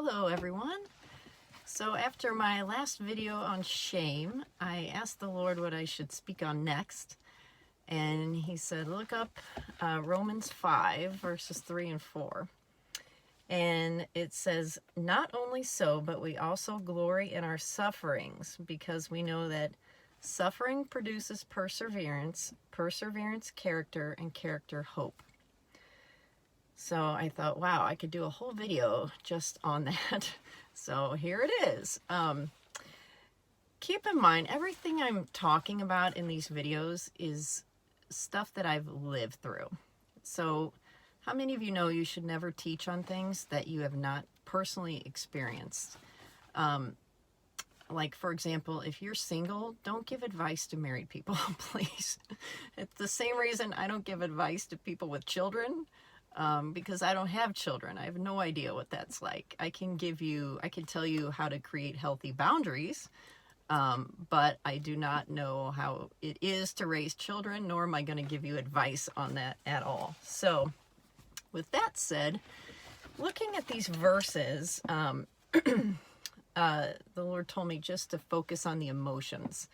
Hello everyone. So after my last video on shame, I asked the Lord what I should speak on next, and he said look up Romans 5 verses 3 and 4. And it says, not only so, but we also glory in our sufferings, because we know that suffering produces perseverance, perseverance character, and character hope. So I thought, wow, I could do a whole video just on that. So here it is. Keep in mind, everything I'm talking about in these videos is stuff that I've lived through. So how many of you know you should never teach on things that you have not personally experienced? Like, for example, if you're single, don't give advice to married people, please. It's the same reason I don't give advice to people with children. Because I don't have children. I have no idea what that's like. I can tell you how to create healthy boundaries, but I do not know how it is to raise children, nor am I going to give you advice on that at all. So, with that said, looking at these verses, the Lord told me just to focus on the emotions.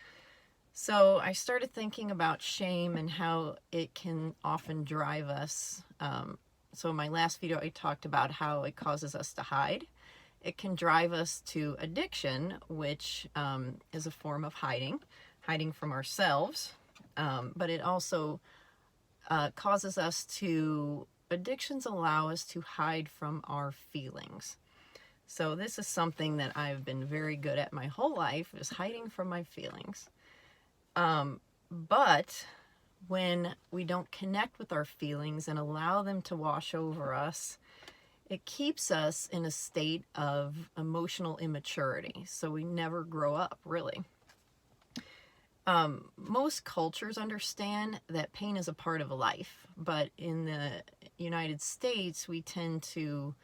So I started thinking about shame and how it can often drive us. So in my last video, I talked about how it causes us to hide. It can drive us to addiction, which is a form of hiding from ourselves. But it also causes us to, addictions allow us to hide from our feelings. So this is something that I've been very good at my whole life, is hiding from my feelings. But when we don't connect with our feelings and allow them to wash over us, it keeps us in a state of emotional immaturity. So we never grow up, really. Most cultures understand that pain is a part of life, but in the United States, we tend to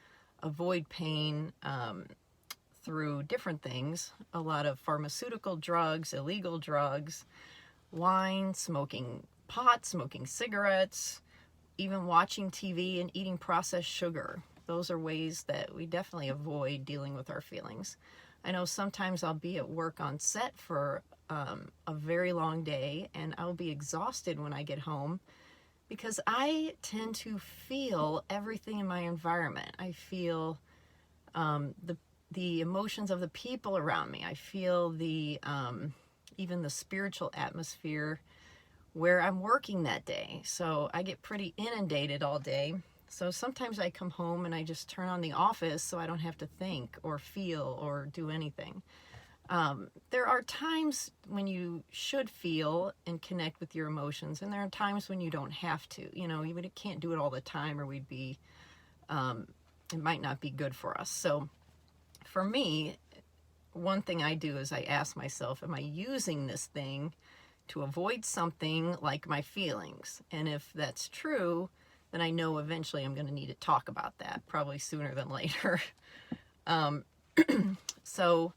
avoid pain through different things. A lot of pharmaceutical drugs, illegal drugs, wine, smoking pot, smoking cigarettes, even watching TV and eating processed sugar. Those are ways that we definitely avoid dealing with our feelings. I know sometimes I'll be at work on set for a very long day, and I'll be exhausted when I get home because I tend to feel everything in my environment. I feel the emotions of the people around me. I feel the even the spiritual atmosphere where I'm working that day. So I get pretty inundated all day. So sometimes I come home and I just turn on the office so I don't have to think or feel or do anything. There are times when you should feel and connect with your emotions, and there are times when you don't have to. You know, you can't do it all the time, or we'd be, it might not be good for us. So for me, one thing I do is I ask myself, am I using this thing to avoid something like my feelings? And if that's true, then I know eventually I'm going to need to talk about that, probably sooner than later. So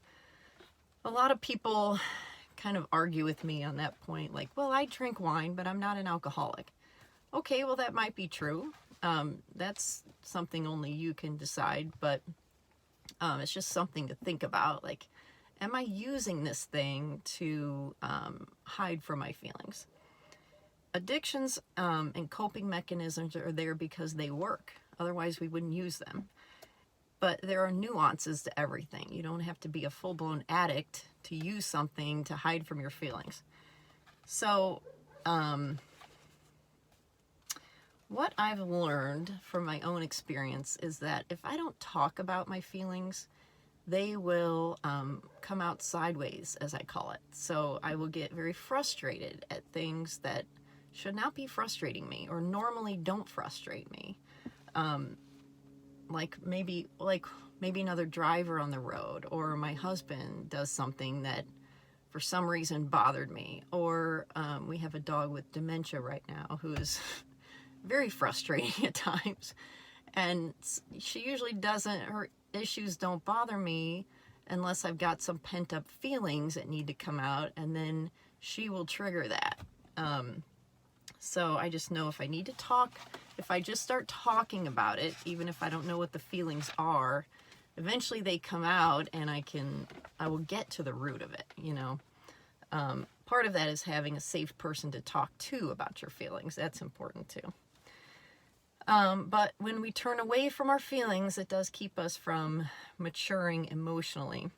a lot of people kind of argue with me on that point, like, well, I drink wine, but I'm not an alcoholic. Okay, well, that might be true. That's something only you can decide, but it's just something to think about. Like, am I using this thing to hide from my feelings? Addictions and coping mechanisms are there because they work. Otherwise, we wouldn't use them. But there are nuances to everything. You don't have to be a full-blown addict to use something to hide from your feelings. So, what I've learned from my own experience is that if I don't talk about my feelings, they will come out sideways, as I call it. So I will get very frustrated at things that should not be frustrating me, or normally don't frustrate me. Like maybe another driver on the road, or my husband does something that for some reason bothered me, or we have a dog with dementia right now who is very frustrating at times, and she usually doesn't, her issues don't bother me unless I've got some pent-up feelings that need to come out, and then she will trigger that. So I just know if I need to talk, if I just start talking about it, even if I don't know what the feelings are, eventually they come out, and I will get to the root of it, you know. Part of that is having a safe person to talk to about your feelings. That's important too. But when we turn away from our feelings, it does keep us from maturing emotionally.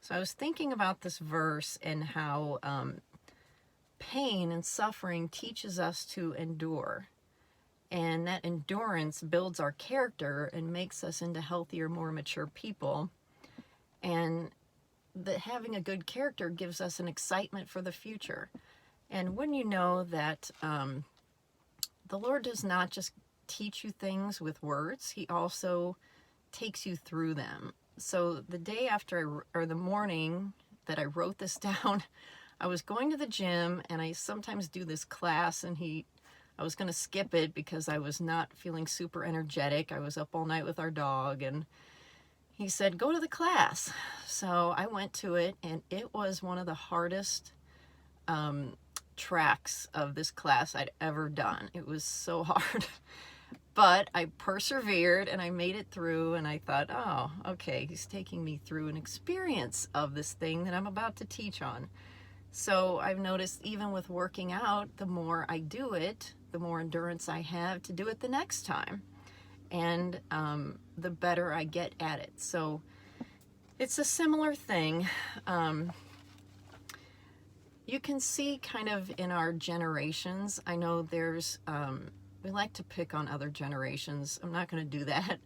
So I was thinking about this verse and how pain and suffering teaches us to endure. And that endurance builds our character and makes us into healthier, more mature people. And that having a good character gives us an excitement for the future. And wouldn't you know that the Lord does not just teach you things with words, He also takes you through them. So the day after, or the morning that I wrote this down, I was going to the gym, and I sometimes do this class, and I was going to skip it because I was not feeling super energetic. I was up all night with our dog, and he said, go to the class. So I went to it, and it was one of the hardest tracks of this class I'd ever done. It was so hard. But I persevered, and I made it through, and I thought, oh, okay, he's taking me through an experience of this thing that I'm about to teach on. So I've noticed even with working out, the more I do it, the more endurance I have to do it the next time. And the better I get at it. So it's a similar thing. You can see kind of in our generations, I know there's, we like to pick on other generations. I'm not going to do that.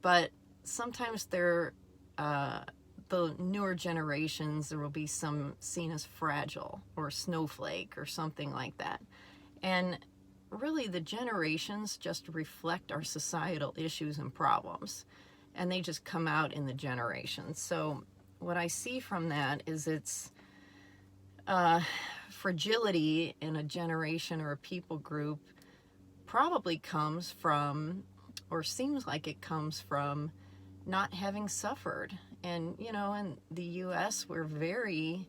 But sometimes the newer generations, there will be some seen as fragile or snowflake or something like that. And really the generations just reflect our societal issues and problems, and they just come out in the generations. So what I see from that is it's fragility in a generation or a people group probably comes from, or seems like it comes from, not having suffered. And you know, in the US, we're very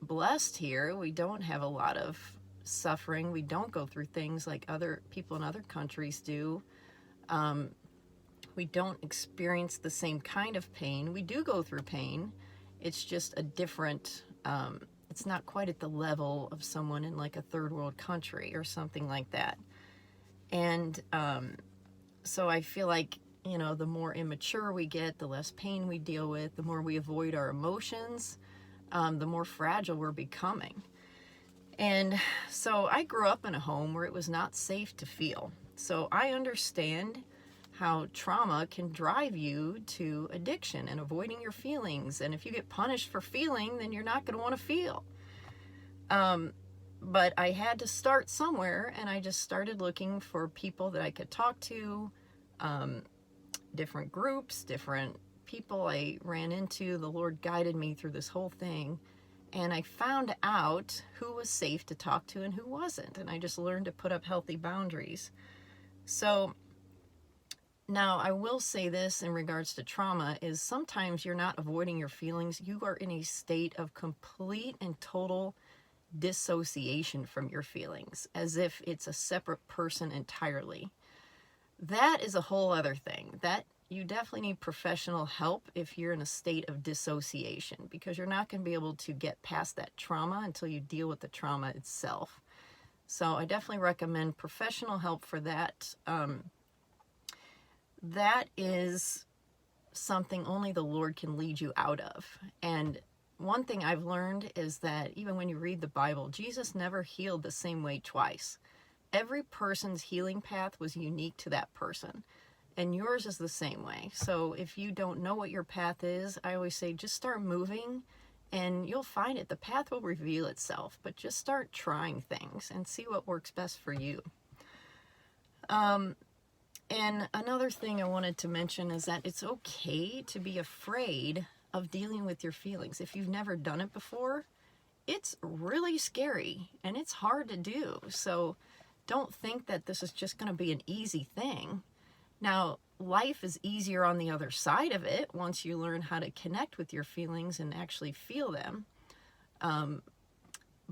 blessed here. We don't have a lot of suffering. We don't go through things like other people in other countries do. We don't experience the same kind of pain. We do go through pain. It's just a different, it's not quite at the level of someone in like a third world country or something like that. And so I feel like, you know, the more immature we get, the less pain we deal with, the more we avoid our emotions, the more fragile we're becoming. And so I grew up in a home where it was not safe to feel. So I understand how trauma can drive you to addiction and avoiding your feelings. And if you get punished for feeling, then you're not going to want to feel. But I had to start somewhere, and I just started looking for people that I could talk to, different groups, different people I ran into. The Lord guided me through this whole thing. And I found out who was safe to talk to and who wasn't. And I just learned to put up healthy boundaries. So now I will say this in regards to trauma is sometimes you're not avoiding your feelings. You are in a state of complete and total dissociation from your feelings, as if it's a separate person entirely. That is a whole other thing. That you definitely need professional help if you're in a state of dissociation, because you're not going to be able to get past that trauma until you deal with the trauma itself. So I definitely recommend professional help for that. That is something only the Lord can lead you out of. And one thing I've learned is that even when you read the Bible, Jesus never healed the same way twice. Every person's healing path was unique to that person. And yours is the same way. So if you don't know what your path is, I always say just start moving and you'll find it. The path will reveal itself, but just start trying things and see what works best for you. And another thing I wanted to mention is that it's okay to be afraid of dealing with your feelings. If you've never done it before, it's really scary and it's hard to do. So don't think that this is just going to be an easy thing. Now, life is easier on the other side of it once you learn how to connect with your feelings and actually feel them.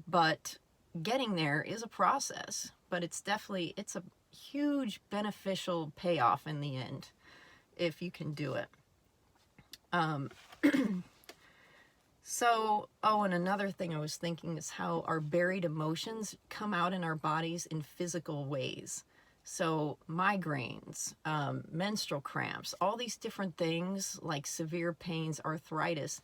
But getting there is a process, but it's a huge beneficial payoff in the end. if you can do it. So, oh, and another thing I was thinking is how our buried emotions come out in our bodies in physical ways. So migraines, menstrual cramps, all these different things like severe pains, arthritis,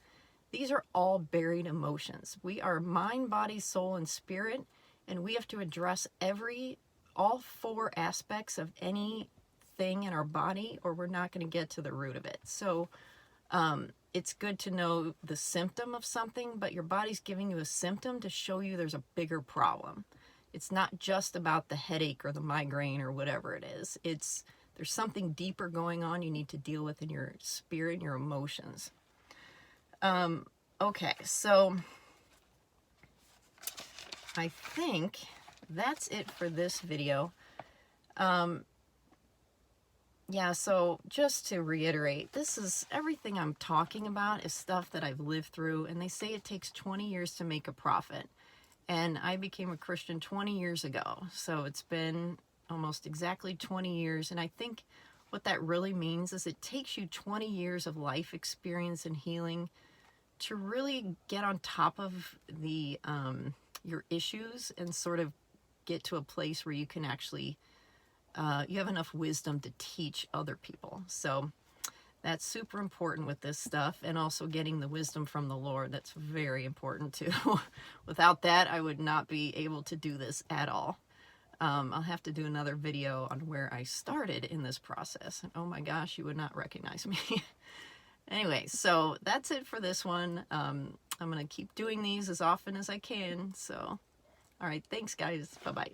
these are all buried emotions. We are mind, body, soul, and spirit, and we have to address all 4 aspects of anything in our body, or we're not going to get to the root of it. So it's good to know the symptom of something, but your body's giving you a symptom to show you there's a bigger problem. It's not just about the headache or the migraine or whatever it is. There's something deeper going on you need to deal with in your spirit and your emotions. Okay, so I think that's it for this video. Yeah, so just to reiterate, everything I'm talking about is stuff that I've lived through, and they say it takes 20 years to make a profit. And I became a Christian 20 years ago, so it's been almost exactly 20 years, and I think what that really means is it takes you 20 years of life experience and healing to really get on top of your issues and sort of get to a place where you can actually you have enough wisdom to teach other people. So that's super important with this stuff, and also getting the wisdom from the Lord. That's very important too. Without that, I would not be able to do this at all. I'll have to do another video on where I started in this process. Oh my gosh, you would not recognize me. Anyway, so that's it for this one. I'm going to keep doing these as often as I can. So, all right, thanks guys. Bye-bye.